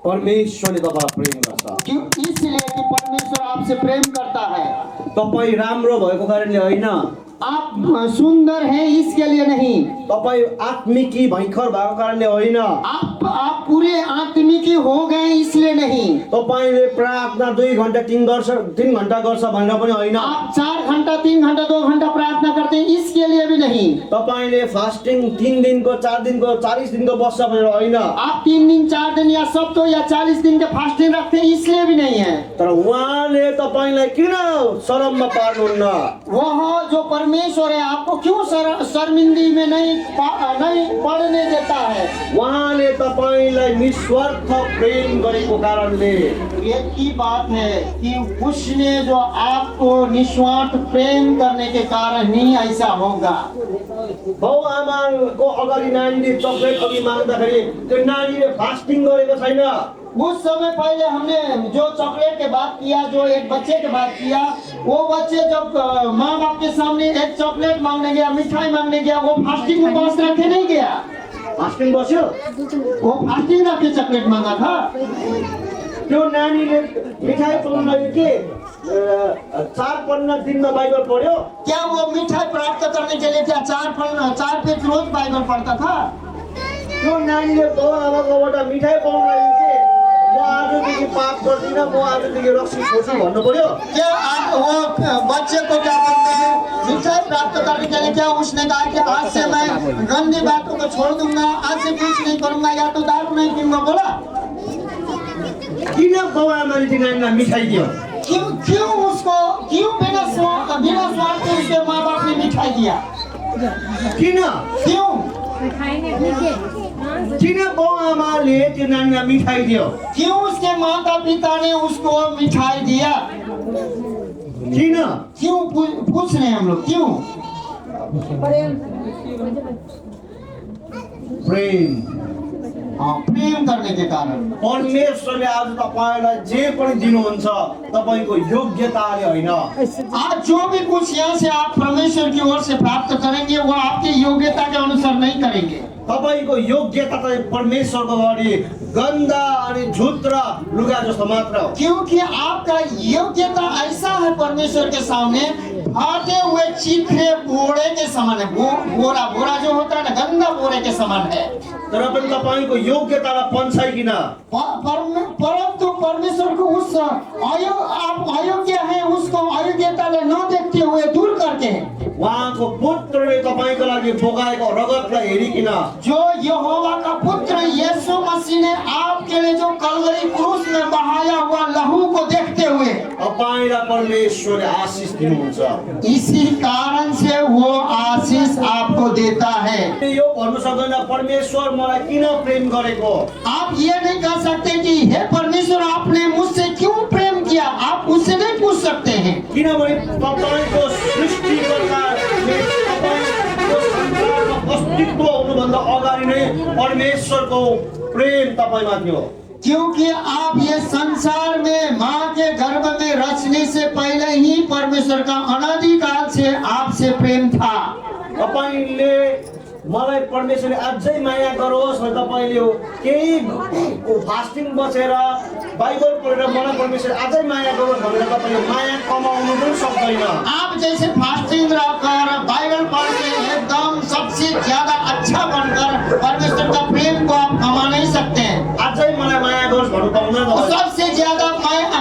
परमेश्वरले तपाईलाई प्रेम गर्छ। क्यों? इसलिए कि परमेश्वर आपसे प्रेम करता है। तपाई राम्रो भएको कारणले होइन, आप सुंदर हैं इसके लिए नहीं, तपाई आत्मिकी भयंकर भएको कारणले होइन, आप पूरे आत्मिकी हो गए इसलिए नहीं, तपाईले प्रार्थना 2 घण्टा 3 घण्टा गर्छ भनेर पनि होइन, आप 4 घंटा 3 घंटा 2 घंटा प्रार्थना करते हैं इसके लिए भी नहीं, तपाईले फास्टिङ 3 दिनको 4 दिनको 40 दिनको बस्छ भनेर होइन, आप 3 दिन 4 दिन या सप्ताह या 40 दिन के फास्टिंग रखते हैं इसलिए भी नहीं है। तर उहाँले तपाईलाई किन शरममा पार्नुहुन्न? वह जो परमेश्वर है आपको क्यों शर्मिंदगी में नहीं पड़ने देता है? उहाँले तपाईलाई निस्वार्थ प्रेम गरेको कारणले। एक ही बात है कि उसने जो आपको निस्वार्थ प्रेम करने के कारण ही ऐसा होगा। बाउ आमाको अगाडि नानीले चक्लेट अघि माग्दाखेरि त्यो नानीले फास्टिङ गरेको छैन। उस समय पहले हमने जो चॉकलेट के बात किया, जो एक बच्चे के बात किया, वो बच्चे जब माँ बाप के सामने एक चॉकलेट मांगने गया, मिठाई मांगने गया, वो फास्टिंग उपवास रखे नहीं गया। फास्टिङ बस्यो, वो फास्टिंग रखे चॉकलेट मांगा था। त्यो नानीले मिठाई पाउन के 4 दिनमा बाइबल पढ्यो? क्या वो मिठाई प्राप्त करने के लिए क्या 4 पेज रोज बाइबल पढ़ता था? त्यो नानीले बाउ आमाकोबाट मिठाई पाउन लागि के म आजदेखि पाप गर्दिनँ, म आजदेखि रक्सी छोड्छु भन्नु पर्यो? क्या वो बच्चे को क्या बोलते हैं? मिठाई प्राप्त करने के लिए क्या उसने कहा कि आज से मैं गंदी बातों को छोड़ दूंगा, आज से कुछ नहीं करूंगा, या तो दारू नहीं पीऊंगा, बोला? किन बाउ आमाले त्यो नानीलाई मिठाई दियो? क्यों उसको बिना स्वार्थ के उसके माँ बाप ने मिठाई दिया? किन किन बाउ आमाले त्यो नानीलाई मिठाई दियो? क्यों उसके माता पिता ने उसको मिठाई दिया? क्यों पूछ रहे हैं हम लोग, क्यों? प्रेम। प्रेम करने के कारण। परमेश्वरले आज तपाईलाई जे पनि दिनुहुन्छ तपाईको योग्यताले होइन। आज जो भी कुछ यहाँ से आप परमेश्वर की ओर से प्राप्त करेंगे वो आपकी योग्यता के अनुसार नहीं करेंगे। तपाईको योग्यता चाहिँ परमेश्वरको अगाडि गन्दा अनि झुट र लुगा जस्तो मात्र हो। क्योंकि आपका योग्यता ऐसा है परमेश्वर के सामने फाटे हुए चीखे बोरे के समान है। बोरा जो होता है ना, गंदा बोरे के समान है। तर पनि तपाईको योग्यतालाई पन्छाइकिन परंतु परमेश्वर को उस आप अयोग्य है उसको अयोग्यता न देखते हुए दूर करते हैं। उहाँको पुत्रले तपाईको लागि बोकाएको रगतलाई हेरिकिन, जो यहोवा का पुत्र यीशु मसीह ने आपके लिए जो कलवरी क्रूस में बहाया हुआ लहू को देखते हुए तपाईलाई परमेश्वरले आशीष दिनुहुन्छ। इसी कारण से वो आशीष आपको देता है। यो भन्नु सक्दैन परमेश्वर मलाई किन प्रेम गरेको। आप ये नहीं कह सकते कि हे परमेश्वर आपने मुझसे क्यों प्रेम किया, आप उससे नहीं पूछ सकते हैं। किनभने तपाईको सृष्टिकर्ता अस्तित्व हुनुभन्दा अगाडि नै परमेश्वरको प्रेम तपाईमा थियो। क्योंकि आप ये संसार में माँ के गर्भ में रचने से पहले ही परमेश्वर का अनादिकाल से आपसे प्रेम था। तपाईले मलाई परमेश्वरले अझै माया गरोस् भने तपाईले केही फास्टिङ बसेर बाइबल पढेर मलाई परमेश्वर अझै माया गरोस् भनेर तपाईले माया कमाउनु पनि सक्दैन। आप जैसे फास्टिंग रखकर बाइबल पढ़ के एकदम सबसे ज्यादा अच्छा बनकर परमेश्वर का प्रेम को आप कमा नहीं सकते हैं। अझै मलाई माया गरोस् भन्नु पाउँदैन। सबसे ज्यादा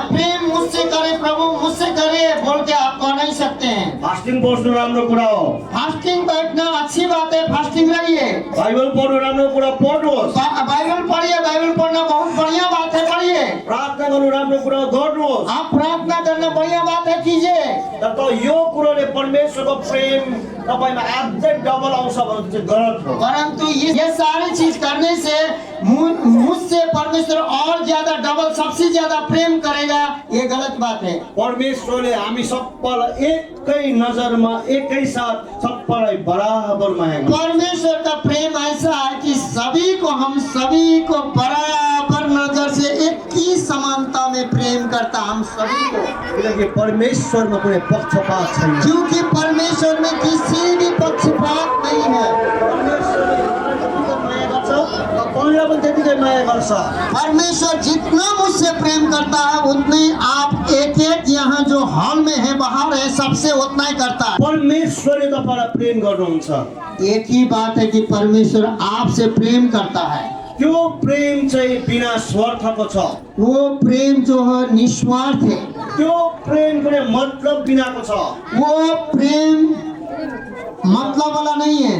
प्रेम मुझसे करे प्रभु मुझसे करे बोल के आप कह नहीं सकते हैं। फास्टिङ बस्नु राम्रो कुरा हो। फास्टिंग बैठना अच्छी बात है, फास्टिंग रहिए। बाइबल पढ्नु राम्रो कुरा पढ्नुहोस्। बाइबल पढ़िए, बाइबल पढ़ना बहुत बढ़िया बात है, पढ़िए। प्रार्थना गर्नु राम्रो कुरा गर्नुहोस्। आप प्रार्थना करना बढ़िया बात है, कीजिए। तर यो कुरोले परमेश्वरको प्रेम तपाईमा अझै डबल आउँछ भने चाहिँ गलत हो। परंतु ये सारी चीज करने से मुझसे परमेश्वर और ज्यादा डबल सबसे ज्यादा प्रेम करेगा, ये गलत बात है। परमेश्वरले हामी सबैलाई एकै नजरमा एकै साथ सबैलाई बराबर माया गर्छ। परमेश्वर का प्रेम ऐसा है कि हम सभी को बराबर नजर से एक ही समानता में प्रेम करता, हम सभी को। किनकि परमेश्वरमा कुनै पक्षपात छैन। क्योंकि परमेश्वर में किसी भी पक्षपात नहीं है। परमेश्वरले माया गर्छ हामीलाई पनि त्यतिकै माया गर्छ। परमेश्वर जितना मुझसे प्रेम करता है उतने आप एक एक यहाँ जो हॉल में है बाहर है सबसे उतना ही करता है। परमेश्वरले तपाईँलाई प्रेम गर्नुहुन्छ। एक ही बात है कि परमेश्वर आपसे प्रेम करता है। त्यो प्रेम चाहिँ बिना स्वार्थको छ। वो प्रेम जो है निस्वार्थ है। त्यो प्रेम कुनै मतलब बिनाको छ। वो प्रेम मतलब वाला नहीं है।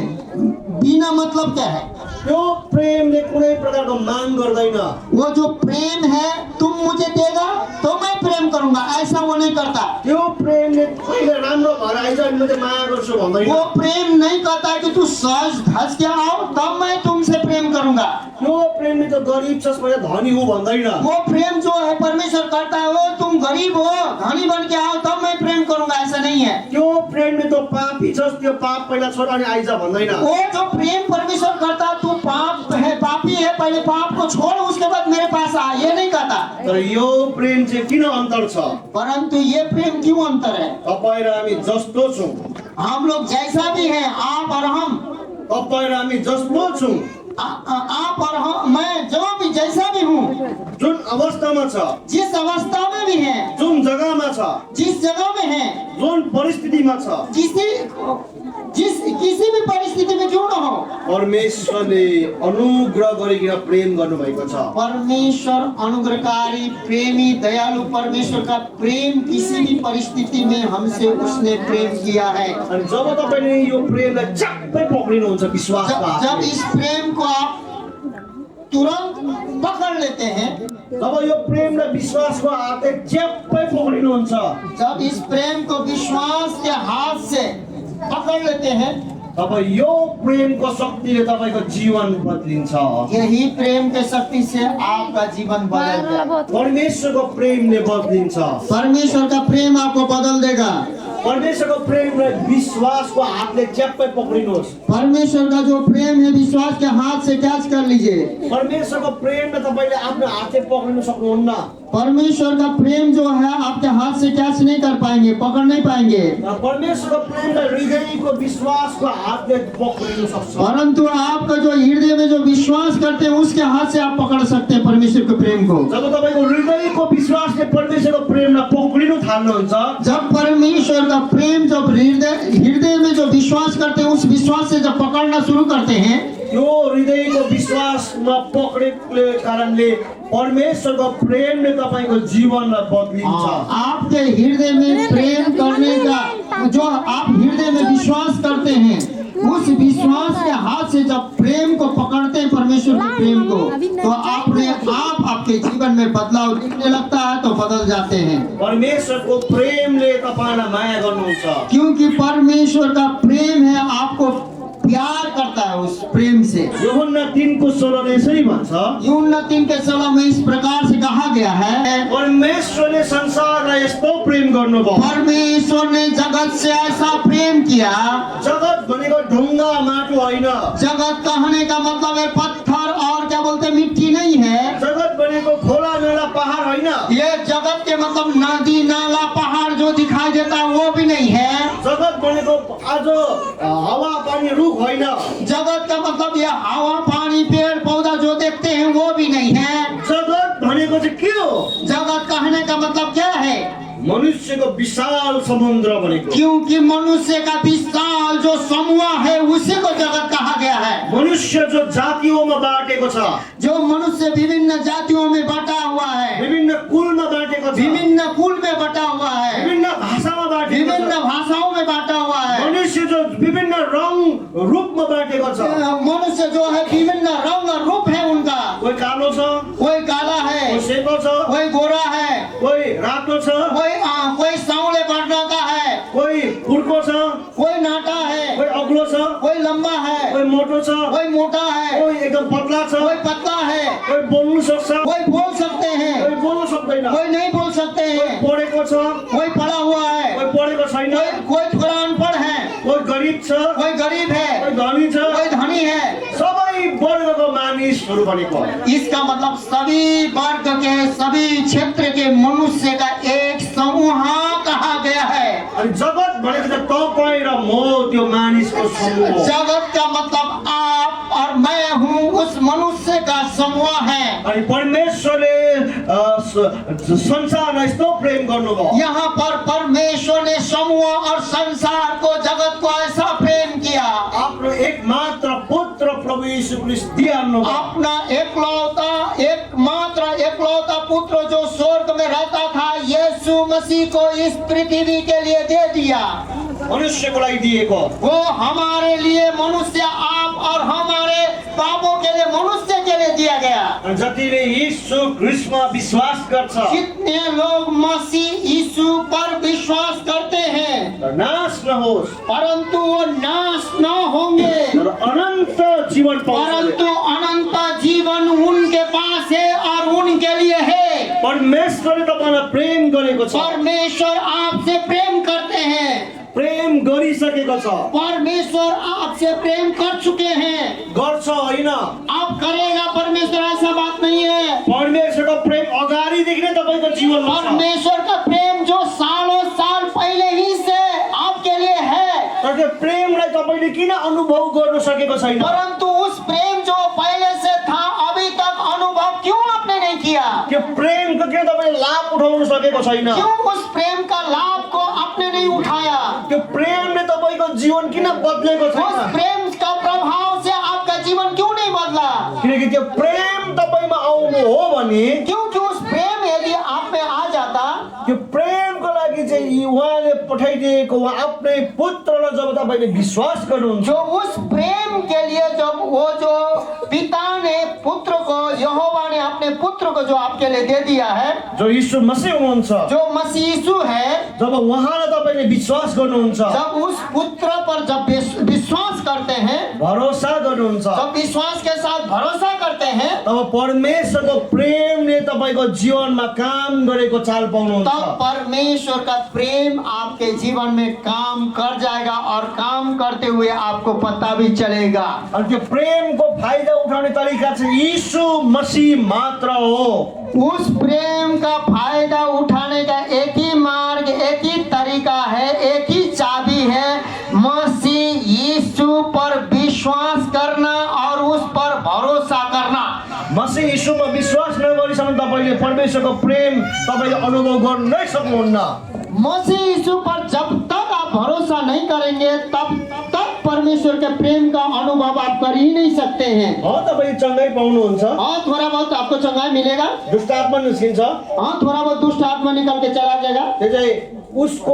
बिना मतलब क्या है? त्यो प्रेमले कुनै प्रकारको माग गर्दैन। वो जो प्रेम है तुम मुझे देगा तो मैं प्रेम करूंगा, ऐसा वो नहीं करता। त्यो प्रेमले कहिले राम्रो भएर आइज अनि म माया गर्छु भन्दैन। वो प्रेम नहीं कहता है कि तू सज धज के आओ तब मैं तुमसे प्रेम करूंगा। त्यो प्रेमले त गरिब छस् भने धनी हो भन्दैन। वो प्रेम जो है परमेश्वर करता है वो तुम गरीब हो धनी बन के आओ तब मैं प्रेम करूंगा, ऐसा नहीं है। त्यो प्रेमले त पापी छस् त्यो पाप पहिला छोड अनि आइज भन्दैन। वो जो प्रेम परमेश्वर करता है तू पाप है पापी है पहले पाप को छोड़ उसके बाद मेरे पास आ, ये नहीं कहता। तर यो प्रेम चाहिँ किन अन्तर छ? परंतु ये प्रेम क्यों अंतर है? तपाईँ र हामी जस्तो छौँ। हम लोग जैसा भी है आप और हम, तपाईँ र हामी जस्तो छौँ। आप और हम, मैं जो भी जैसा भी हूँ, जुन अवस्थामा छ, जिस अवस्था में भी है, जुन जग्गामा छ, जिस जगह में है, जुन परिस्थितिमा छ, किसी भी परिस्थिति में क्यों न हो, परमेश्वरले अनुग्रह गरिकन प्रेम गर्नुभएको छ। परमेश्वर अनुग्रहकारी प्रेमी दयालु परमेश्वर का प्रेम किसी भी परिस्थिति में हमसे उसने प्रेम किया है। अनि जब तपाईले यो प्रेमलाई चप्पै पक्रिनुहुन्छ विश्वासमा, जब इस प्रेम को आप तुरंत पकड़ लेते हैं, जब यो प्रेमलाई विश्वासको हातले च्याप्पै पक्रिनुहुन्छ, जब इस प्रेम को विश्वास के हाथ से पकड़ लेते हैं, तब यो प्रेमको शक्तिले तपाईको जीवन बदलिन्छ। यही प्रेम के शक्ति से आपका जीवन बदलेगा। परमेश्वरको प्रेमले बदलिन्छ। परमेश्वर का प्रेम आपको बदल देगा। परमेश्वरको प्रेमलाई विश्वासको हातले च्याप्पै पक्रिनुहोस्। परमेश्वर का जो प्रेम है विश्वास के हाथ से कैच कर लीजिए। परमेश्वरको प्रेमलाई तपाईले आफ्नो हातले पक्रिन सक्नुहुन्न। परमेश्वर का प्रेम जो है आपके हाथ से कैच नहीं कर पाएंगे, पकड़ नहीं पाएंगे। परमेश्वरको प्रेमलाई हृदयको विश्वासको हातले पक्रिन सक्छ। परंतु आपका जो हृदय में जो विश्वास करते हैं उसके हाथ से आप पकड़ सकते हैं परमेश्वर के प्रेम को। जब तपाईको हृदयको विश्वासले परमेश्वरको प्रेमलाई पक्रिनु थाल्नुहुन्छ, जब परमेश्वर का प्रेम जब हृदय में जो विश्वास करते हैं उस विश्वास से जब पकड़ना शुरू करते हैं, यो हृदयको विश्वासमा पक्रेको कारणले परमेश्वरको प्रेमले तपाईको जीवनलाई बदलिन्छ। आपके हृदय में प्रेम करने का जो आप हृदय में विश्वास करते हैं उस विश्वास के हाथ से जब प्रेम को पकड़ते हैं परमेश्वर के प्रेम को, तो आप आपके जीवन में बदलाव दिखने लगता है तो बदल जाते हैं। परमेश्वरको प्रेमले तपाईलाई माया गर्नुहुन्छ। क्योंकि परमेश्वर का प्रेम है आपको प्यार करता है उस प्रेम से। यूहन्ना 3:16 ले यसरी भन्छ, यूहन्ना 3:16 में इस प्रकार से कहा गया है, परमेश्वरले संसारलाई यस्तो प्रेम गर्नुभयो। परमेश्वर ने जगत से ऐसा प्रेम किया। जगत भनेको ढुङ्गा माटो होइन। जगत कहने का मतलब है पत्थर और क्या बोलते मिट्टी नहीं है। जगत भनेको खोला नाला पहाड होइन। ये जगत के मतलब नदी नाला पहाड़ जो दिखाई देता है वो भी नहीं है। जगत भनेको आज हावा पानी रुख होइन। जगत का मतलब ये हवा पानी पेड़ पौधा जो देखते हैं वो भी नहीं है। जगत भनेको चाहिँ के हो? जगत कहने का मतलब क्या है? मनुष्यको विशाल समुद्र भनेको। क्योंकि मनुष्य का विशाल जो समूह है उसी को जगत कहा गया है। मनुष्य जो जातियोंमा बाँटेको छ, जो मनुष्य विभिन्न जातियों में बटा हुआ है, विभिन्न कुलमा बाँटेको छ, विभिन्न कुल में बटा हुआ है, विभिन्न भाषामा बाँटेको छ, विभिन्न भाषाओं में बांटा हुआ है। मनुष्य जो विभिन्न रंग रूपमा बाँटेको छ, मनुष्य जो है विभिन्न रंग और रूप है उनका। कोही कालो छ, कोई काला है, कोही सेतो छ, कोई गोरा है, कोही रातो छ, कोई सांवले वर्णों का है, कोही फुर्को छ, कोई नाटा है, कोही अग्लो छ, कोई लंबा है, कोही मोटो छ, कोई मोटा है, कोही एकदम पतला छ, कोई पतला है, कोही बोल्नु सक्छ, कोई बोल सकते हैं, कोही बोल्नु सक्दैन, कोई नहीं बोल सकते हैं, पढेको छ, कोई पढ़ा हुआ है, कोही पढेको छैन, कोई थोड़ा अनपढ़ है, कोही गरिब छ, कोई गरीब है, कोही धनी छ, कोई धनी है। सबै वर्गको मानिसहरू भनेको। इसका मतलब सभी वर्ग के सभी क्षेत्र के मनुष्य का एक समूह कहा गया है। अनि जगत भनेको चाहिँ तपाईँ र म त्यो मानिसको समूह हो। जगत का मतलब आप और मैं हूँ उस मनुष्य का समूह है। अनि परमेश्वरले संसारलाई यस्तो प्रेम गर्नुभयो। यहाँ पर परमेश्वर ने समूह और संसार को, जगत को ऐसा प्रेम किया। आफ्नो एकमात्र पुत्र प्रभु यीशु ख्रीष्ट दिइहाल्नु भयो। अपना एकलौता पुत्र जो स्वर्ग में रहता था, यीशु मसीह को इस पृथ्वी के लिए दे दिया। मनुष्यको लागि दिएको, वो हमारे लिए मनुष्य, आप और हमारे पापों के लिए मनुष्य के लिए दिया गया। अनि जतिले यीशु ख्रीष्टमा विश्वास गर्छ, कितने लोग मसीह यीशु पर विश्वास करते हैं, तर नाश नहोस्, परंतु वो नाश न होंगे, तर अनन्त जीवन पाउँछ। परंतु अनंत जीवन उनके पास है और उनके लिए है। परमेश्वरले तपाईलाई प्रेम गरेको छ, परमेश्वर आपसे प्रेम करते हैं। प्रेम गरिसकेको छ, परमेश्वर आपसे प्रेम कर चुके हैं। गर्छ होइन। अब करेगा परमेश्वर, ऐसा बात नहीं है। परमेश्वरको प्रेम अगाडिदेखि नै तपाईको जीवनमा छ। परमेश्वर का प्रेम जो सालों साल पहले ही से आपके लिए है, तर त्यो प्रेमलाई तपाईले किन अनुभव गर्न सकेको छैन? परंतु उस प्रेम जो पहले से था, अभी तक अनुभव क्यों आपने नहीं किया? त्यो प्रेमको किन तपाईले लाभ उठाउन सकेको छैन? क्यों उस प्रेम का लाभ को आपने नहीं उठाया? त्यो प्रेमले तपाईको जीवन किन बदलेको उस छैन? प्रेम का प्रभाव से आपका जीवन क्यों नहीं बदला? किनकि त्यो प्रेम तपाईमा आउनु हो भने, क्योंकि उस प्रेम यदि आप में आ जाता, त्यो प्रेमको लागि चाहिँ उहाँले पठाइदिएको उहाँ आफ्नै पुत्रलाई जब तपाईले विश्वास गर्नुहुन्छ, जो उस प्रेम के लिए जब वो जो पिता ने पुत्र को, यहोवा ने अपने पुत्र को जो आपके लिए दे दिया है, जो यीशु मसीह हुनुहुन्छ, जो मसीह यीशु है, जब उहाँलाई तपाईले विश्वास गर्नुहुन्छ, जब उस पुत्र पर जब विश्वास करते हैं, भरोसा गर्नुहुन्छ, जब विश्वास के साथ भरोसा करते हैं, तब परमेश्वरको प्रेमले तपाईको जीवनमा काम गरेको चाल पाउनुहुन्छ। तब परमेश्वर का प्रेम आपके जीवन में काम कर जाएगा और काम करते हुए आपको पता भी चलेगा। अनि त्यो प्रेमको फाइदा उठाउने तरिका चाहिँ यीशु मसीह मात्र हो। उस प्रेम का फायदा उठाने का एक ही मार्ग, एक ही तरीका है, एक ही चाबी है, मसीह यीशु पर विश्वास करना और उस पर भरोसा करना। मसीह यीशुमा विश्वास नगरेसम्म तपाईले परमेश्वरको प्रेम तपाईले अनुभव गर्न नै सक्नुहुन्न। मसीह यीशु पर जब तक आप भरोसा नहीं करेंगे, तब तक परमेश्वर के प्रेम का अनुभव आप कर ही नहीं सकते हैं। तपाईले चंगाई पाउनुहुन्छ, थोड़ा बहुत आपको चंगाई मिलेगा, दुष्ट आत्मा निस्किन्छ, थोड़ा बहुत दुष्ट आत्मा निकल के चला जाएगा। त्यो चाहिँ उसको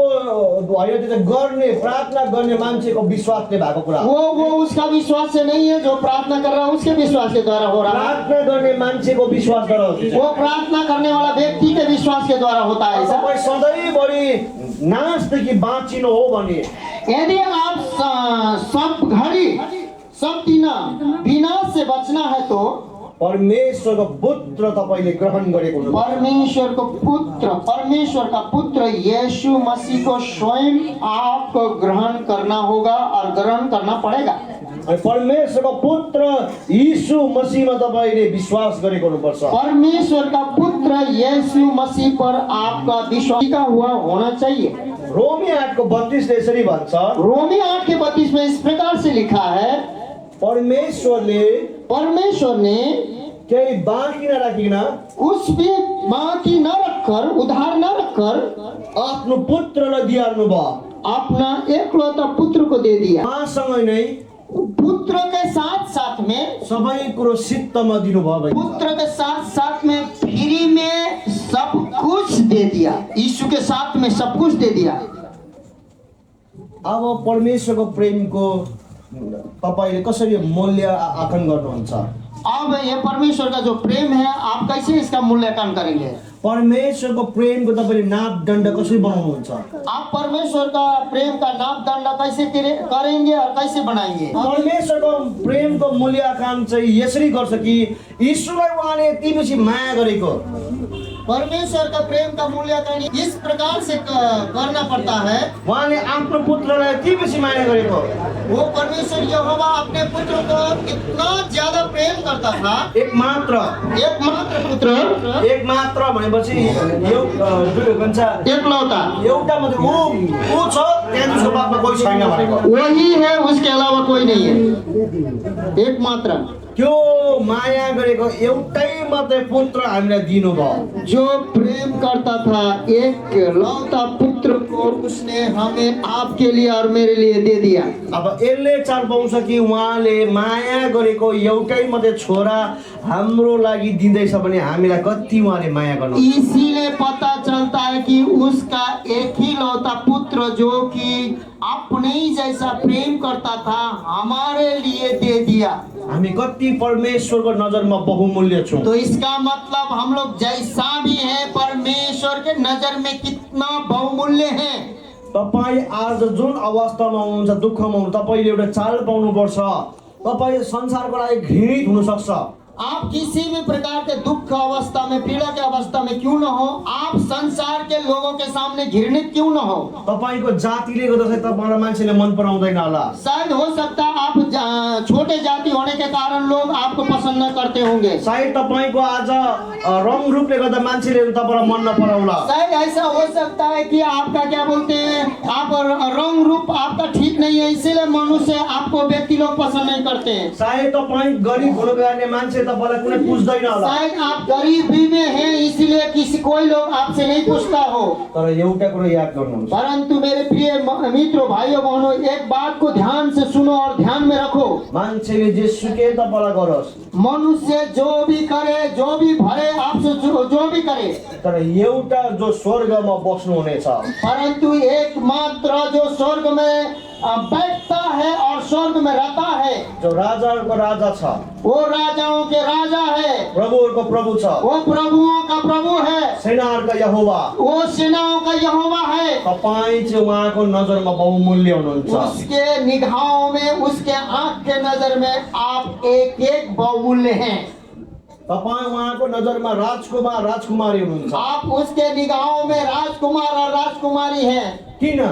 होइन, त्यो चाहिँ गर्ने प्रार्थना गर्ने मान्छेको विश्वासले भएको कुरा। वो उसका विश्वास से नहीं है, जो प्रार्थना कर रहा है उसके विश्वास के द्वारा हो रहा है। प्रार्थना गर्ने मान्छेको विश्वासद्वारा हुन्छ। वो प्रार्थना करने वाला व्यक्ति के विश्वास के द्वारा होता है ऐसा। तपाईँ सधैँभरि नाशदेखि बाँचिनु हो भने, यदि आप सब घड़ी सब दिन विनाश से बचना है, तो परमेश्वरको पुत्र तपाईले ग्रहण गरेको हुनुहुन्छ। परमेश्वर का पुत्र यीशु मसीह को स्वयं आपको ग्रहण करना होगा और ग्रहण करना पड़ेगा। अनि परमेश्वरको पुत्र यीशु मसीहमा तपाईले विश्वास गरेको हुनुपर्छ। परमेश्वर का पुत्र यीशु मसीह पर आपका विश्वास का हुआ होना चाहिए। रोमी 8:32 ले यसरी भन्छ, रोमी 8:32 में इस प्रकार से लिखा है, परमेश्वर ने केही बाँकी नराखिकन उस भी बाकी न रखकर, उधार न रखकर आफ्नो पुत्रलाई दिइहाल्नु भयो। अपना एकलौता पुत्र को दे दिया। उहाँसँगै नै पुत्र के साथ साथ में सबै कुरो सित्तमा दिनुभयो। पुत्र के साथ साथ में फ्री में सब कुछ दे दिया। यीशु के साथ में सब कुछ दे दिया। अब परमेश्वरको प्रेमको तपाईले कसरी मूल्य आकलन गर्नुहुन्छ? अब ये परमेश्वर का जो प्रेम है, आप कैसे इसका मूल्यांकन करेंगे? परमेश्वरको प्रेमको तपाईले नापदण्ड कसरी बनाउनुहुन्छ? आप परमेश्वर का प्रेम का नापदण्ड कैसे करेंगे और कैसे बनाएंगे? परमेश्वरको प्रेमको मूल्याङ्कन चाहिँ यसरी गर्छ कि ईश्वरलाई उहाँले यति बेसी माया गरेको। परमेश्वर का प्रेम का मूल्यांकन इस प्रकार से करना पड़ता है। उहाँले आफ्नो पुत्रलाई यति बेसी माया गरेको। वो परमेश्वर यहोवा अपने पुत्र को कितना ज्यादा प्रेम करता था। एकमात्र पुत्र, एकमात्र भनेपछि एकलौता, एउटा मात्रै ऊ छ त्यहाँदेखिको बादमा कोही छैन भनेको। वही है, उसके अलावा कोई नहीं है, एकमात्र। त्यो माया गरेको एउटै मात्रै पुत्र हामीलाई दिनुभयो। जो प्रेम करता था एक लौता पुत्र को उसने हमें आपके लिए और मेरे लिए दे दिया। अब यसले चाल पाउँछ कि उहाँले माया गरेको एउटै मात्रै छोरा हाम्रो लागि दिँदैछ भने हामीलाई कति उहाँले माया गर्नु। इसीलिए पता चलता है कि उसका एक ही लौता पुत्र जो कि अपने ही जैसा प्रेम करता था हमारे लिए दे दिया। हामी कति परमेश्वरको नजरमा बहुमूल्य छौँ। तो इसका मतलब हम लोग जैसा भी है परमेश्वर के नजर में कितना बहुमूल्य है। तपाईँ आज जुन अवस्थामा हुनुहुन्छ, दुःखमा हुनुहुन्छ, तपाईँले एउटा चाल पाउनुपर्छ। तपाईँ संसारको लागि घृणित हुनसक्छ। आप किसी भी प्रकार के दुख अवस्था में, पीड़ा के अवस्था में क्यों न हो, आप संसार के लोगों के सामने घृणित क्यों न हो। तपाईँको जातिले गर्दा चाहिँ तपाईँलाई मान्छेले मन पराउँदैन होला। शायद हो सकता है आप छोटे जाति होने के कारण लोग आपको पसंद न करते होंगे। सायद तपाईँको आज रङ रूपले गर्दा मान्छेले तपाईँलाई मन नपराउला। शायद ऐसा हो सकता है कि आपका क्या बोलते हैं, आप रंग रूप आपका ठीक नहीं है, इसीलिए मनुष्य आपको व्यक्ति लोग पसंद नहीं करते हैं। सायद तपाईँ गरिब हुनुको कारणले मान्छे तपाईँलाई कुनै पुज्दैन होला। शायद आप गरीबी में हैं, इसलिए किसी कोई लोग आपसे नहीं पूछता हो। तर एउटा कुरा याद गर्नुहोस्, परंतु मेरे प्रिय मित्रों, भाइयों बहनों, एक बात को ध्यान से सुनो और ध्यान में रखो। मान्छेले जेसुकै तपाईँलाई गरोस्, मनुष्य जो भी करे, जो भी भरे आपसे, जो भी करे, तर एउटा जो स्वर्गमा बस्नुहुनेछ, परंतु एकमात्र जो स्वर्ग में बैठता है और स्वर्ग में रहता है, जो राजाको राजा छ, वो राजाओं के राजा है, प्रभुहरूको प्रभु छ, वो प्रभुओं का प्रभु है, सेनाहरूका यहोवा, वो सेनाओं का यहोवा है। तपाईँ चाहिँ उहाँको नजरमा बहुमूल्य हुनुहुन्छ। उसके निगाहों में, उसके आंख के नजर में आप एक एक बहुमूल्य हैं। तपाईँ उहाँको नजरमा राजकुमार राजकुमारी हुनुहुन्छ। आप उसके निगाहों में राजकुमार और राजकुमारी हैं। किन?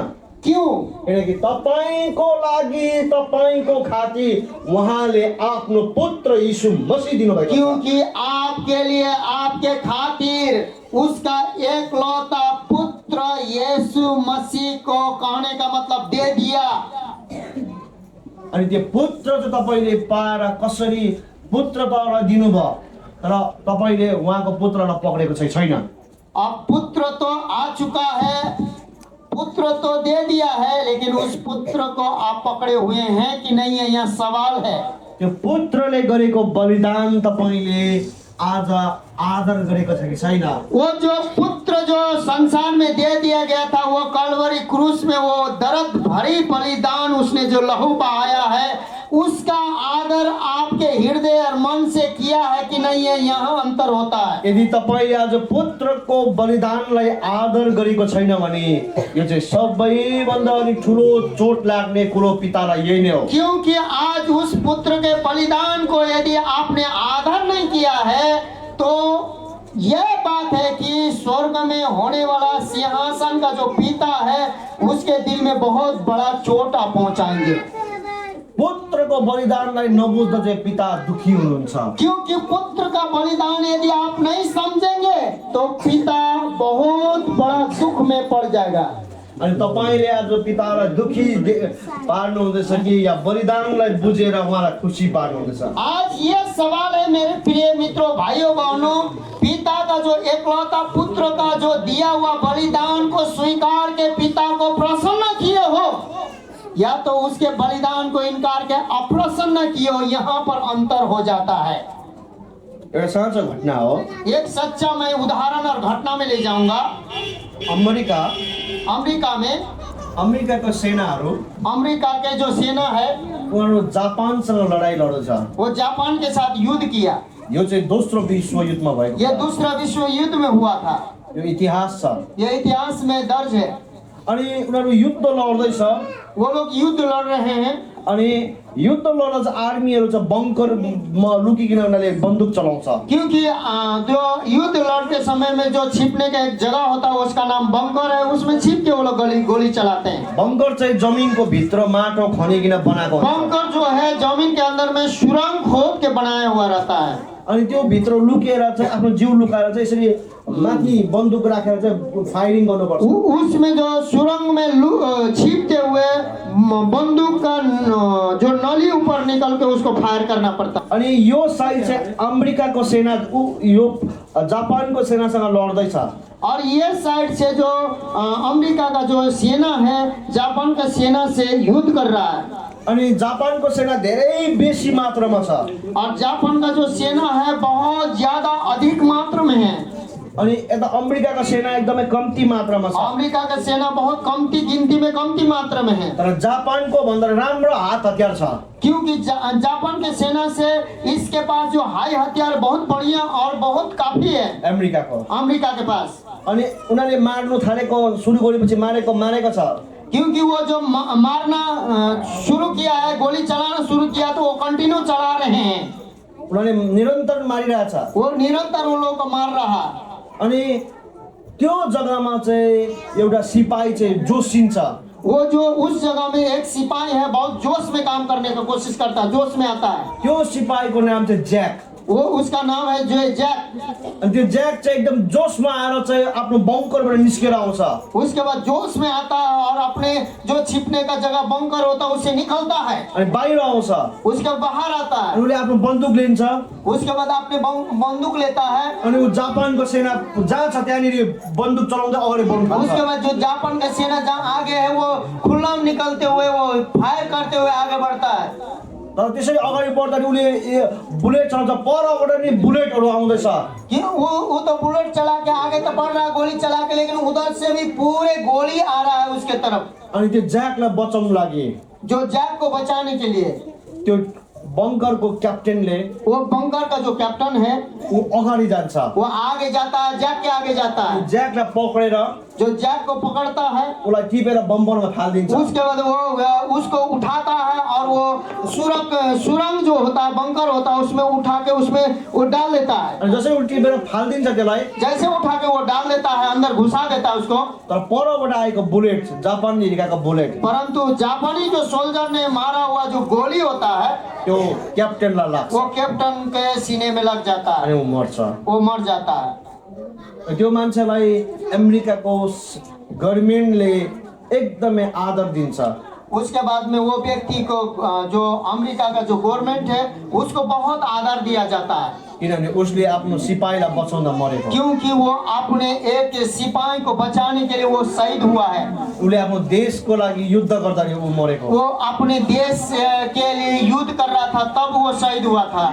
क्यों? किनकि तपाईँको लागि, तपाईँको खातिर उहाँले आफ्नो पुत्र यीशु मसीह दिनुभएको छ। क्योंकि आपके लिए, आपके खातिर उसका एकलौता पुत्र यीशु मसीह को कहने का मतलब दे दिया। अनि त्यो पुत्र चाहिँ तपाईँले पाएर कसरी पुत्र तपाईँलाई दिनुभयो, तर तपाईँले उहाँको पुत्रलाई पक्रेको चाहिँ छैन। अब पुत्र तो आ चुका है, पुत्र तो दे दिया है, लेकिन उस पुत्र को आप पकड़े हुए हैं कि नहीं है, यह सवाल है। त्यो पुत्रले गरेको बलिदान तपाईँले आज आदर गरेको छ कि छैन? वो जो पुत्र जो संसार में दे दिया गया था, वो कलवरी क्रूस में वो दर्द भरी बलिदान, उसने जो लहू बहाया है, उसका आदर आपके हृदय और मन से किया है कि नहीं है, यहाँ अंतर होता है। यदि तपाईँले आज पुत्रको बलिदानलाई आदर गरेको छैन भने यो चाहिँ सबैभन्दा अलिक ठुलो चोट लाग्ने कुरो पितालाई यही नै हो। क्योंकि आज उस पुत्र के बलिदान को यदि आपने आदर नहीं किया है, तो यह बात है कि स्वर्ग में होने वाला सिंहासन का जो पिता है, उसके दिल में बहुत बड़ा चोट आप पहुंचाएंगे। पुत्रको बलिदानलाई नबुझ्दा चाहिँ पिता दुखी हुनुहुन्छ। क्योंकि पुत्र का बलिदान यदि आप नहीं समझेंगे तो पिता बहुत बड़ा दुख में पड़ जाएगा। अनि तपाईले आज पितालाई दुखी पार्नु हुँदैछ कि या बलिदानलाई बुझेर उहाँलाई खुसी पार्नु हुँदैछ? आज ये सवाल है मेरे प्रिय मित्रों, भाइयों बहनों, पिता का जो एकलौता पुत्र का जो दिया हुआ बलिदान को स्वीकार के पिता को प्रसन्न किए हो, या तो उसके बलिदान को इनकार के अप्रसन्न किए हो, यहाँ पर अंतर हो जाता है। एउटा साँचो घटना हो। एक सच्चा मैं उदाहरण और घटना में ले जाऊंगा। अमेरिका में अमेरिकाको सेनाहरू, अमेरिका के जो सेना है, उनीहरू जापानसँग लडाई लड्छ। वो जापान के साथ युद्ध किया। यो चाहिँ दोस्रो विश्व युद्धमा भएको। यह दूसरा विश्व युद्ध में हुआ था। यो इतिहास छ। यह इतिहास में दर्ज है। अनि उनीहरू युद्ध लड्दैछ। वो लोग युद्ध लड़ रहे हैं। अनि युद्ध लड्दा चाहिँ आर्मीहरू चाहिँ बङ्करमा लुकिकन उनीहरूले बन्दुक चलाउँछ। क्योंकि जो युद्ध लड़ते समय में जो छिपने का एक जगह होता है, उसका नाम बंकर है, उसमें छिप के वो लोग गोली चलाते हैं। बङ्कर चाहिँ जमिनको भित्र माटो खनिकन बनाएको हुन्छ। बंकर जो है जमीन के अंदर में सुरंग खोद के बनाया हुआ रहता है। अनि त्यो भित्र लुकेर चाहिँ आफ्नो जिउ लुकाएर चाहिँ यसरी माथि बन्दुक राखेर चाहिँ फायरिङ गर्नुपर्छ। उसमें जो सुरंग में छिपते हुए बंदूक का जो नली ऊपर निकल के उसको फायर करना पड़ता। अनि यो साइड चाहिँ अमेरिकाको सेना यो जापानको सेनासँग लड्दैछ। और ये साइड से जो अमेरिका का जो सेना है जापान का सेना से युद्ध कर रहा है। अनि जापानको सेना धेरै बेसी मात्रामा छ और जापान का जो सेना है बहुत ज्यादा अधिक मात्रा में है। अनि यता अमेरिकाको सेना एकदमै कम्ती मात्रामा छ। अमेरिका का सेना बहुत कमती गिनती में कमती मात्रा में है। तर जापानको भन्दा राम्रो हात हतियार छ। क्योंकि जापान के सेना से इसके पास जो हाई हथियार बहुत बढ़िया और बहुत काफी है अमेरिकाको। अमेरिका के पास। अनि उनीहरूले मार्नु थालेको सुरु गरेपछि मारेको छ। क्योंकि वो जो मारना शुरू किया है, गोली चलाना शुरू किया तो वो कंटिन्यू चला रहे हैं। उनीहरूले निरन्तर मारिरहेछ। वो निरंतर उन लोगों को मार रहा। अनि त्यो जग्गामा चाहिँ एउटा सिपाही चाहिँ जोसिन्छ। वो जो उस जगह में एक सिपाही है बहुत जोश में काम करने का कोशिश करता है, जोश में आता है। त्यो सिपाहीको नाम चाहिँ ज्याक। वो उसका नाम है जो जैक। अनि त्यो ज्याक चाहिँ एकदम जोसमा आएर चाहिँ आफ्नो बङ्करबाट निस्केर आउँछ। उसके बाद जोश में आता है और अपने जो छिपने का जगह बंकर होता है उससे निकलता है। अनि बाहिर आउँछ। उसके बाहर आता है। अनि उसले आफ्नो बन्दुक लिन्छ। उसके बाद अपने बंदूक लेता है। अनि ऊ जापानको सेना जहाँ छ त्यहाँनिर बन्दुक चलाउँदै अगाडि बढ्नु थाल्छ। उसके बाद जो जापान का सेना जहाँ आगे है वो खुला निकलते हुए वो फायर करते हुए आगे बढ़ता है। तर त्यसरी अगाडि बढ्दाखेरि उसले बुलेट चलाउँछ। परबाट नि बुलेटहरू आउँदैछ। क्यों वो तो बुलेट चला के आगे तो बढ़ रहा है गोली चला के, लेकिन उधर से भी पूरे गोली आ रहा है उसके तरफ। अनि त्यो ज्याकलाई बचाउनु लागि जो जैक को बचाने के लिए त्यो बङ्करको क्याप्टेनले वो बंकर का जो कैप्टन है ऊ अगाडि जान्छ। वो आगे जाता है, जैक के आगे जाता है। ज्याकलाई पक्रेर जो जैक को पकड़ता है उसलाई टिपेर बममा फालिदिन्छ। उसके बाद वो उसको उठाता है और वो सुरंग जो होता है बंकर होता है उसमें उठा के उसमें वो डाल देता है। अनि जसै ऊ टिपेर फालिदिन्छ त्यसलाई, जैसे उठा के वो डाल देता है अंदर घुसा देता है उसको। तर परबाट आएको बुलेट जापानले हिर्काएको बुलेट परंतु जापानी जो सोल्जर ने मारा हुआ जो गोली होता है त्यो क्याप्टेनलाई लाग्छ। वो कैप्टन के सीने में लग जाता अनि है, ऊ मर्छ। वो मर जाता है। त्यो मान्छेलाई अमेरिकाको गभर्नमेन्टले एकदमै आदर दिन्छ। उसके बाद में वो व्यक्ति को जो अमेरिका का जो गवर्नमेंट है उसको बहुत आदर दिया जाता है। किनभने उसले आफ्नो सिपाहीलाई बचाउँदा मरेको। क्योंकि वो अपने एक सिपाही को बचाने के लिए वो शहीद हुआ है। उसले आफ्नो देशको लागि युद्ध गर्दाखेरि ऊ मरेको। वो अपने देश के लिए युद्ध कर रहा था तब वो शहीद हुआ था।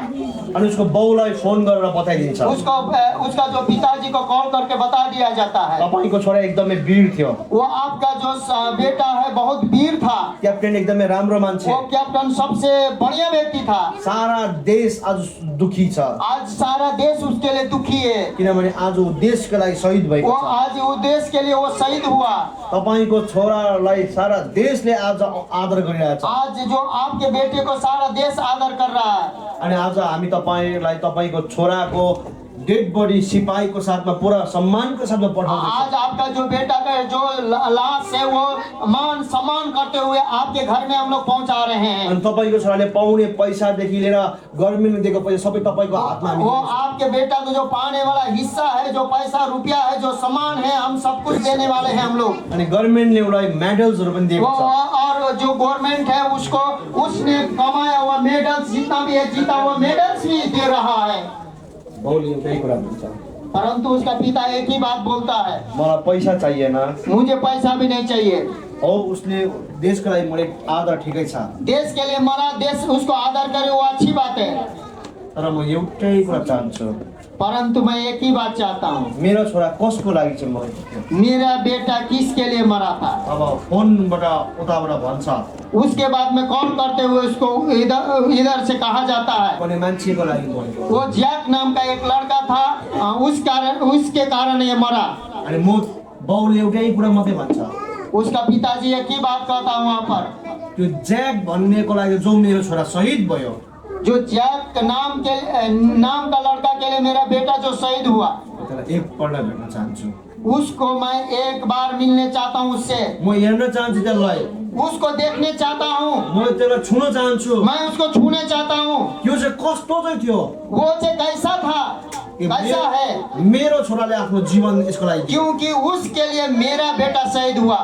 अनि उसको बाउलाई फोन गरेर बताइदिन्छ। उसका जो पिताजी को कॉल करके बता दिया जाता है तपाईको छोरा एकदमै वीर थियो। वो आपका जो बेटा है बहुत वीर था। क्याप्टेन एकदमै राम्रो मान्छे। वो कैप्टन सबसे बढ़िया व्यक्ति था। सारा देश आज दुखी छ। आज सारा देश उसके लिए दुखी है। किनभने आज ऊ देशको लागि शहीद भएको वो छ। आज वो देश के लिए वो शहीद हुआ। तपाईको छोरालाई सारा देशले आज आदर गरिरहेछ। आज जो आपके बेटे को सारा देश आदर कर रहा है। अनि आज हामी तपाईलाई तपाईको छोराको डेड बॉडी सिपाहीको साथमा पूरा सम्मानको साथमा पठाउँदैछ। आज आपका जो बेटा का जो लाश है वो मान सम्मान करते हुए आपके घर में हम लोग पहुंचा रहे हैं। अनि तपाईको छोराले पाउने पैसादेखि लिएर गभर्नमेन्टले दिएको पैसा सबै तपाईको हातमा वो आपके बेटा को जो पाने वाला हिस्सा है, जो पैसा रुपया है, जो सामान है, हम सब कुछ देने वाले हैं हम लोग। अनि गभर्नमेन्टले उसलाई मेडल्सहरु पनि दिएको छ। और जो गवर्नमेंट है उसको उसने कमाया हुआ मेडल्स जितना भी है जीता हुआ मेडल्स भी दे रहा है। बाउले एउटै कुरा भन्छ, परंतु उसका पिता एक ही बात बोलता है, मलाई पैसा चाहिएन। मुझे पैसा भी नहीं चाहिए। और उसले देशको लागि मलाई आदर ठिकै छ। देश के लिए मरा, देश उसको आदर करे वो अच्छी बात है। तर म एउटै कुरा चाहन्छु, परंतु मैं एक ही बात चाहता हूँ, मेरो छोरा कसको लागि चाहिँ मरेको? मेरा बेटा किसके लिए मरा था? अब फोनबाट उताबाट भन्छ, उसके बाद में कॉल करते हुए उसको इधर से कहा जाता है कुनै मान्छेको लागि मरेको। वो जैक नाम का एक लड़का था, उसके कारण ये मरा। अनि म बाउले एउटै कुरा मात्रै भन्छ, उसका पिताजी एक ही बात कहता वहाँ पर, त्यो ज्याक भन्नेको लागि जो मेरो छोरा शहीद भयो, जो जैक नाम का लड़का के लिए मेरा बेटा जो शहीद हुआ, त्यसलाई एकपल्ट भेट्न चाहन्छु। उसको मैं एक बार मिलने चाहता हूँ उससे, म हेर्न चाहन्छु त्यसलाई, उसको देखने चाहता हूँ, म त्यसलाई छुन चाहन्छु। मैं उसको छूने चाहता हूँ। यो चाहिँ कस्तो चाहिँ थियो? वो जो कैसा था, कैसा है, मेरो छोराले आफ्नो जीवन यसको लागि दियो। क्योंकि उसके लिए मेरा बेटा शहीद हुआ।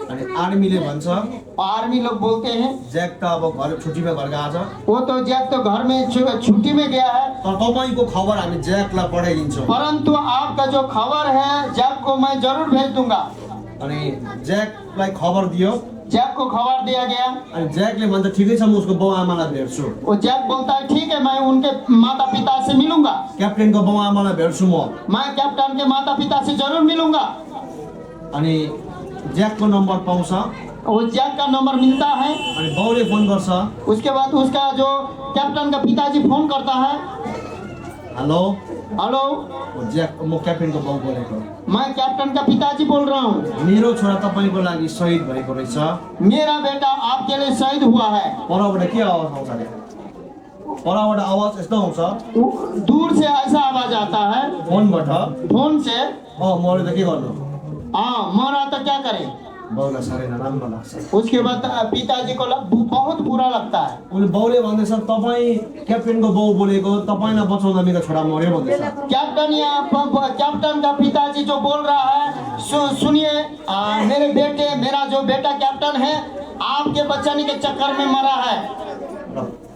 अनि आर्मीले भन्छ आर्मी लोग बोलते हैं ज्याक त अब घर छुट्टीमा घर गएको छ, वो तो जैक तो घर में छुट्टी में गया है, तर तपाईको खबर हामी ज्याकलाई पठाइदिन्छौँ। परंतु आपका जो खबर है जैक को मैं जरूर भेज दूंगा। अनि ज्याकलाई खबर दियो। जैक को खबर दिया गया। अनि ज्याकले भन्छ ठिकै छ, म उसको बाउ आमालाई भेट्छु। वो जैक बोलता है ठीक है, मैं उनके माता पिता से मिलूंगा, क्याप्टेनको बाउ आमालाई भेट्छु म। मैं कैप्टन के माता पिता से जरूर मिलूंगा। अनि ज्याकको नम्बर पाउँछ। वो जैक का नंबर मिलता है। अनि बाउले फोन गर्छ, उसके बाद उसका जो कैप्टन का पिताजी फोन करता है, हेलो हेलो ज्याक, म क्याप्टेनको बाउ बोलेको, मैं कैप्टन का पिताजी बोल रहा हूँ, मेरो छोरा तपाईँको लागि शहीद भएको रहेछ। मेरा बेटा आपके लिए शहीद हुआ है। परबाट के आवाज आउँछ अरे? परबाट आवाज यस्तो आउँछ, दूर से ऐसा आवाज आता है फोनबाट, फोन से, मैले त के गर्नु? हाँ मरा तो क्या करें। बाउलाई साह्रै नराम्रो लाग्छ। उसके बाद पिताजी को बहुत बुरा लगता है। उनी बाउले भन्दैछ तपाईँ क्याप्टेनको बाउ बोलेको, तपाईँलाई बचाउँदा मेरो छोरा मर्यो भन्दैछ। कैप्टन का पिताजी जो बोल रहा है, सुनिए, मेरे बेटे, मेरा जो बेटा कैप्टन है आपके बचाने के चक्कर में मरा है।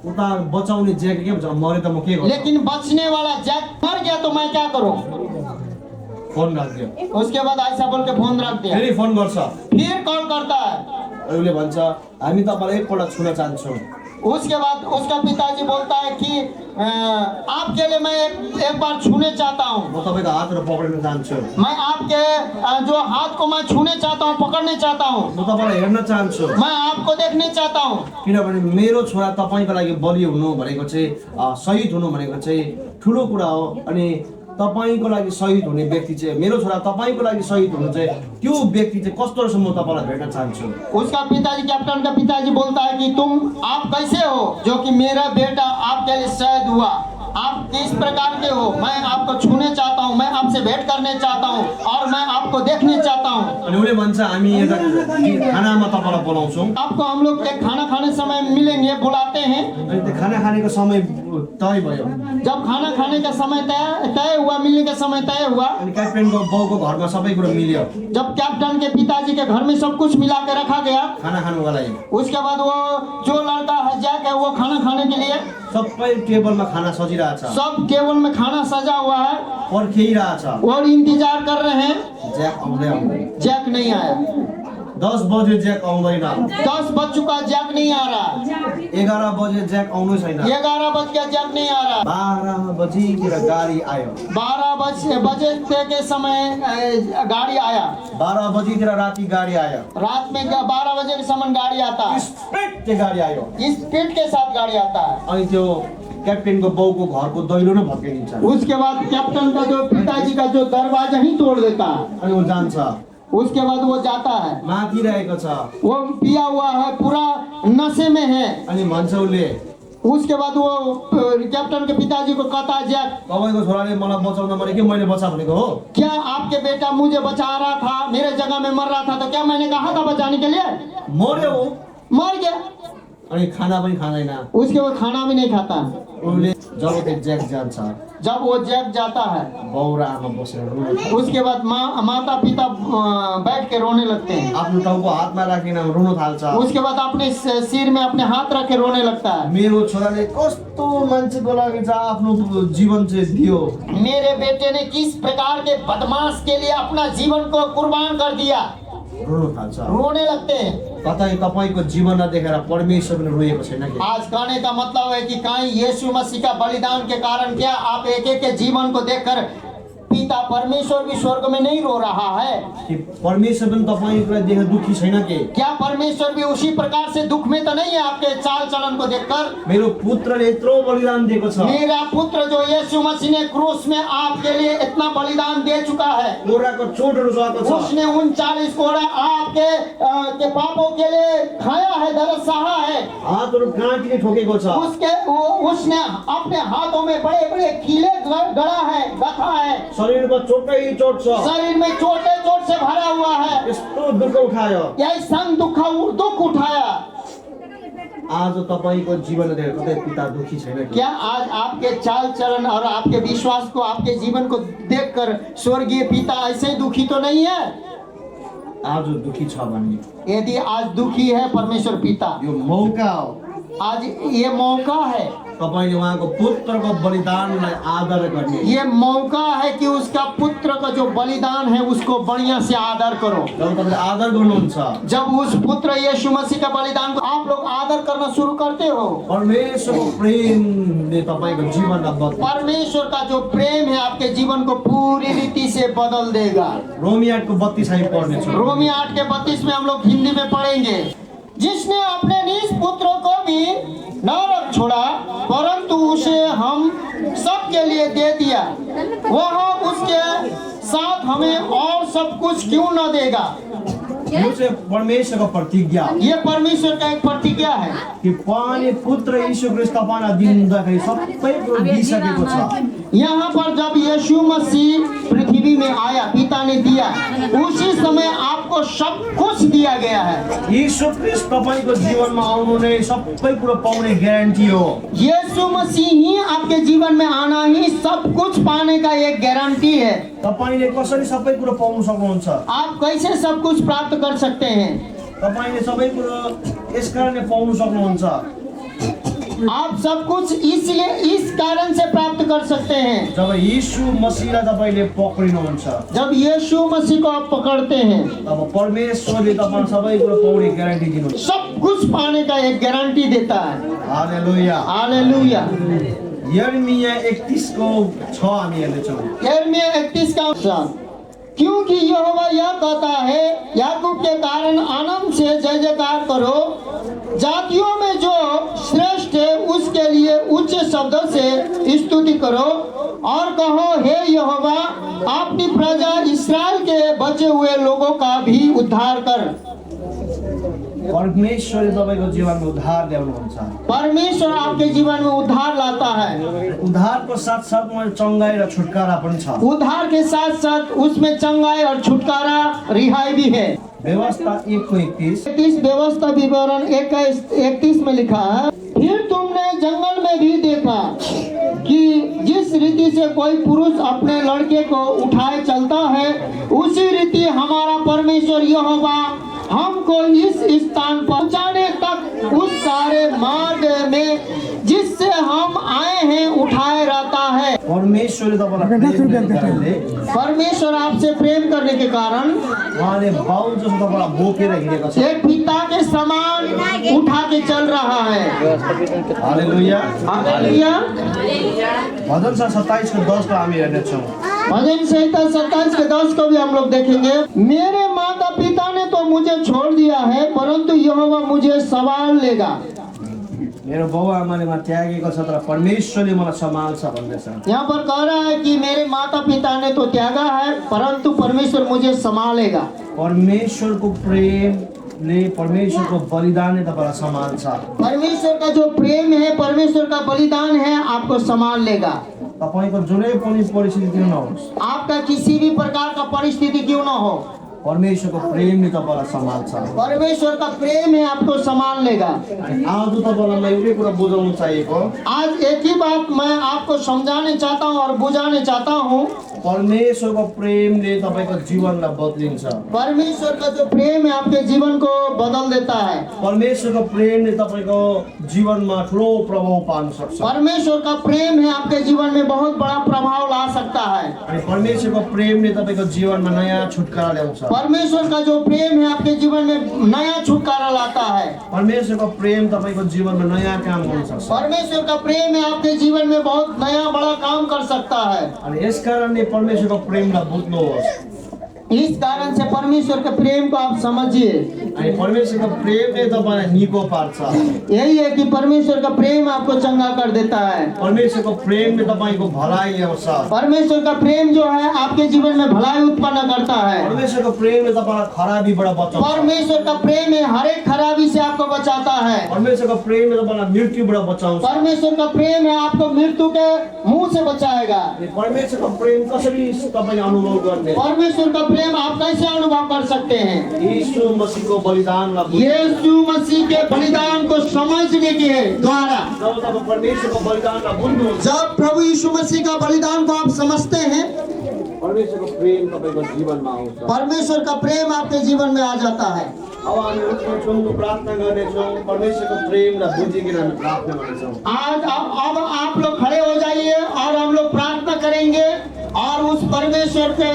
उता बचाउने ज्याक के भन्छ, मरे त म के गर्छु? लेकिन बचने वाला जैक मर गया तो मैं क्या करूं? फोन राखिदियो। उसके बाद ऐसा बोल के फोन रख दिया। फेरि फोन गर्छ, फिर कॉल करता है। उसले भन्छ हामी तपाईँलाई एकपल्ट छुन चाहन्छौँ। उसके बाद उसका पिताजी बोलता है कि आपके लिए मैं एक बार छूने चाहता हूँ, म तपाईँको हातहरू पक्रिन चाहन्छु, मैं आपके जो हाथ को मैं छूने चाहता हूँ, पकड़ने चाहता हूँ, म तपाईँलाई हेर्न चाहन्छु। मैं आपको देखने चाहता हूँ। किनभने मेरो छोरा तपाईँको लागि बलि हुनु भनेको चाहिँ, शहीद हुनु भनेको चाहिँ ठुलो कुरा हो। अनि तपाईँको लागि शहीद हुने व्यक्ति चाहिँ, मेरो छोरा तपाईँको लागि शहीद हुनु चाहिँ, त्यो व्यक्ति चाहिँ कस्तो रहेछ म तपाईँलाई भेट्न चाहन्छु। उसका पिताजी, कैप्टन का पिताजी बोलता है कि आप कैसे हो जो कि मेरा बेटा आपके लिए शहीद हुआ, आप किस प्रकार के हो, मैं आपको छूने चाहता हूँ, मैं आपसे भेंट करने चाहता हूँ और मैं आपको देखने चाहता हूँ। अनि उसले भन्छ हामी यता खानामा तपाईँलाई बोलाउँछौँ। आपको हम लोग एक खाना खाने समय मिलेंगे, बुलाते हैं। अनि त्यो खाना खानेको समय तय भयो। जब खाना खाने का समय तय हुआ, मिलने का समय तय हुआ, अनि क्याप्टेनको बाउको घरमा सबै कुरो मिल्यो, जब कैप्टन के पिताजी के घर में सब कुछ मिला के रखा गया, खाना खानुको लागि। उसके बाद वो जो लड़का है जैक है, वो खाना खाने के लिए सबै टेबलमा खाना सजिरहेछ, सब टेबल में खाना सजा हुआ है पर्खिरहेछ। और इंतजार कर रहे हैं। ज्याक आउँदै आउँदैन, जैक नहीं आया। 10 बजे ज्याक आउँदैन, 10 बज चुका, जैक नहीं आ रहा। 11 बजे ज्याक आउनु छैन, 11 बज गया, जैक नहीं आ रहा। 12 बजीतिर गाडी आयो, 12 बजे के समय गाड़ी आया। 12 बजीतिर राति गाडी आयो, रात में 12 बजे के समय गाड़ी आता है, स्पिड चाहिँ गाडी आयो। स्पीड के साथ गाड़ी आता है। अनि त्यो क्याप्टेनको बाउको घरको दैलो नै भत्काइदिन्छ। उसके बाद कैप्टन का जो पिताजी का जो दरवाजा ही तोड़ देता है। अनि वो जान्छ, उसके बाद वो जाता है, माथिरहेको छ, वो पिया हुआ है, पूरा नशे में है। अनि भन्छ उसले उसके बाद वो कैप्टन के पिताजी को कहता है, जैक तपाईँको छोराले मलाई बचाउन मरे कि मैले बचा भनेको हो? क्या आपके बेटा मुझे बचा रहा था, मेरे जगह में मर रहा था, तो क्या मैंने कहा था बचाने के लिए? मर्यो हो। मर गया। अनि खाना पनि खाँदैन। उसके बाद खाना भी नहीं खाता। उसले जब त्यो ज्याक जान्छ, जब वो जैक जाता है, बाउ र आमा बसेर रुन, उसके बाद माता पिता बैठ के रोने लगते हैं। आफ्नो टाउको हातमा राखिन रुन थाल्छ। उसके बाद अपने सिर में अपने हाथ रख के रोने लगता है। मेरो छोराले कस्तो मान्छेको लागि चाहिँ आफ्नो जीवन चाहिँ दियो, मेरे बेटे ने किस प्रकार के बदमाश के लिए अपना जीवन को कुर्बान कर दिया। रुन थाल्छ। रोने लगते हैं। कतै तपाईँको जीवन नदेखेर परमेश्वर पनि रोएको छैन कि? आज कहने का मतलब है कि कहीं यीशु मसीह का बलिदान के कारण क्या आप एक एक के जीवन को देखकर पिता परमेश्वर भी स्वर्ग में नहीं रो रहा है? कि परमेश्वर पनि तपाईँलाई देखेर दुखी छैन के? क्या परमेश्वर भी उसी प्रकार से दुख में तो नहीं है आपके चाल चलन को देखकर? मेरो पुत्रले यत्रो बलिदान दिएको छ, मेरा पुत्र जो यीशु मसीह ने क्रूस में आपके लिए इतना बलिदान दे चुका है, कोराको चोटहरू सहेको छ, उसने 39 कोड़ा आपके के पापों के लिए खाया है, दर्द सहा है। हातहरू काँटीले ठोकेको छ, उसने अपने हाथों में बड़े बड़े कीले गड़ा है, गथा है। शरीरमा चोटै चोट छ शरीर में चोटे चोट से भरा हुआ है, यस्तो दुःख उठायो यही संग दुख उठाया। आज तपाईँको जीवन देखेर कतै पिता दुखी छैन कि? क्या आज आपके चाल चलन और आपके विश्वास को, आपके जीवन को देखकर स्वर्गीय पिता ऐसे ही दुखी तो नहीं है? आज दुखी छ भन्ने यदि आज दुखी है परमेश्वर पिता, यो मौका हो आज ये मौका है, तपाईँले उहाँको पुत्रको बलिदानलाई आदर गर्ने। ये मौका है कि उसका पुत्र का जो बलिदान है उसको बढ़िया से आदर करो। जब तपाईँले आदर गर्नुहुन्छ, जब उस पुत्र यीशु मसीह का बलिदान को आप लोग आदर करना शुरू करते हो, परमेश्वरको प्रेमले तपाईँको जीवनलाई बदल्छ। परमेश्वर का जो प्रेम है आपके जीवन को पूरी रीति से बदल देगा। रोमी 8:32 हामी पढ्नेछौँ। रोमी 8:32 में हम लोग हिंदी में पढ़ेंगे। जिसने अपने निज पुत्र को भी न रख छोड़ा परंतु उसे हम सबके लिए दे दिया, वह उसके साथ हमें और सब कुछ क्यों न देगा? यो चाहिँ परमेश्वरको प्रतिज्ञा हो ये परमेश्वर का एक प्रतिज्ञा है कि उहाँले पुत्र यीशु ख्रीष्ट तपाईँलाई दिनुहुँदाखेरि सबै कुरो दिइसकेको छ। यहाँ पर जब यीशु मसीह पृथ्वी में आया, पिता ने दिया, उसी समय आपको सब कुछ दिया गया है। यीशु ख्रीष्ट तपाईँको जीवनमा आउनु नै सबै कुरो पाउने ग्यारेन्टी हो। यीशु मसीह ही आपके जीवन में आना ही सब कुछ पाने का एक गारंटी है। तपाईँले कसरी सबै कुरो पाउन सक्नुहुन्छ? आप कैसे सब कुछ प्राप्त कर सकते हैं? तपाईँले सबै कुरो यस कारणले पाउन सक्नुहुन्छ आप सब कुछ इसलिए इस कारण से प्राप्त कर सकते हैं जब यीशु मसीहलाई तपाईँले पक्रिनुहुन्छ, जब यीशु मसीह को आप पकड़ते हैं, तब परमेश्वरले तपाईँलाई सबै कुरो पाउने ग्यारेन्टी दिनुहुन्छ। सब कुछ पाने का एक गारंटी देता है। हालेलुया। हालेलुया। यिर्मया 31:6 हामी हेर्नेछौँ। यिर्मया 31 का वचन, क्योंकि यहोवा यह कहता है, याकूब के कारण आनंद से जय जयकार करो, जातियों में जो श्रेष्ठ है उसके लिए उच्च शब्दों से स्तुति करो और कहो, हे यहोवा अपनी प्रजा इस्राएल के बचे हुए लोगों का भी उद्धार कर। परमेश्वरले तपाईँको जीवनमा उद्धार ल्याउनुहुन्छ। परमेश्वर आपके जीवन में उद्धार लाता है। उद्धारको साथ साथमा चङ्गाई र छुटकारा पनि छ। उद्धार के साथ साथ उसमें चंगाई और छुटकारा, रिहाई भी है। व्यवस्था 1:31 31 व्यवस्था विवरण 31 में लिखा है, फिर तुमने जंगल में भी देखा कि जिस रीति से कोई पुरुष अपने लड़के को उठाए चलता है, उसी रीति हमारा परमेश्वर यहोवा हमको इस स्थान पहुंचाने तक उस सारे मार्ग में जिससे हम आए हैं उठाए रहता है। परमेश्वरले तपाईँलाई प्रेम गर्ने कारणले, परमेश्वर आपसे प्रेम करने के कारण उहाँले बाउ जस्तो तपाईँलाई बोकेर हिँडेको छ। एक पिता के समान उठा के चल रहा है। हालेलुया। हालेलुया। भजन 27:10 को हामी हेर्नेछौँ। भजन संहिता 27:10 को भी हम लोग देखेंगे। मेरे माता पिता ने तो मुझे छोड़ दिया है परंतु यहोवा मुझे संभाल लेगा। मेरो बाउ आमाले मलाई त्यागेको छ तर परमेश्वरले मलाई सम्हाल्छ भन्दैछ। यहाँ पर कह रहा है कि मेरे माता पिता ने तो त्यागा है परंतु परमेश्वर मुझे संभालेगा। परमेश्वरको प्रेमले, परमेश्वरको बलिदानले तपाईँलाई सम्हाल्छ। परमेश्वर का जो प्रेम है, परमेश्वर का बलिदान है, आपको संभाल लेगा। तपाईँको जुनै पनि परिस्थिति किन नहोस्, आपका किसी भी प्रकार का परिस्थिति क्यों ना हो, परमेश्वरको प्रेमले तपाईँलाई सम्हाल्छ। परमेश्वर का प्रेम है, आपको संभाल लेगा। आज तपाईँलाई म एउटै कुरा बुझाउन चाहिएको, आज एक ही बात मैं आपको समझाने चाहता हूँ और बुझाने चाहता हूँ। परमेश्वरको प्रेमले तपाईँको जीवनलाई बदलिन्छ। परमेश्वर का जो प्रेम है आपके जीवन को बदल देता है। परमेश्वरको प्रेमले तपाईँको जीवनमा ठुलो प्रभाव पार्न सक्छ। परमेश्वर का प्रेम है आपके जीवन में बहुत बड़ा प्रभाव ला सकता है। अनि परमेश्वरको प्रेमले तपाईँको जीवनमा नयाँ छुटकारा ल्याउँछ। परमेश्वर का जो प्रेम है आपके जीवन में नया छुटकारा लाता है। परमेश्वरको प्रेम तपाईँको जीवनमा नयाँ काम गर्न सक्छ। परमेश्वर का प्रेम है आपके जीवन में बहुत नया बड़ा काम कर सकता है। अनि यसकारणले परमेश्वरको प्रेमलाई बुझ्नुहोस्। इस कारण से परमेश्वर के प्रेम को आप समझिए। अनि परमेश्वरको प्रेमले तपाईँलाई निको पार्छ। यही है कि परमेश्वर का प्रेम आपको चंगा कर देता है। परमेश्वरको प्रेमले तपाईँको भलाइ ल्याउँछ। परमेश्वर का प्रेम जो है आपके जीवन में भलाई उत्पन्न करता है। परमेश्वरको प्रेमले तपाईँलाई खराबीबाट बचाउँछ। परमेश्वर का प्रेम है हर एक खराबी से आपको बचाता है। परमेश्वरको प्रेमले तपाईँलाई मृत्युबाट बचाउँछ। परमेश्वर का प्रेम है आपको मृत्यु के मुंह से बचाएगा। अनि परमेश्वरको प्रेम कसरी तपाईँले अनुभव गर्ने? परमेश्वर का प्रेम आप कैसे अनुभव कर सकते हैं? यीशु मसीहको बलिदानलाई बुझ्नु। यीशु मसीह के बलिदान को समझने के द्वारा जब तपाईँ परमेश्वरको बलिदानलाई बुझ्नुहुन्छ, जब प्रभु यीशु मसीह का बलिदान को आप समझते हैं, परमेश्वरको प्रेम तपाईँको जीवनमा आउँछ। परमेश्वर का प्रेम आपके जीवन में आ जाता है। अब हामी उठ्नेछौँ, प्रार्थना गर्नेछौँ, परमेश्वरको प्रेमलाई बुझिकन हामी प्रार्थना गर्नेछौँ। आज अब आप लोग खड़े हो जाइए और हम लोग प्रार्थना करेंगे और उस परमेश्वर के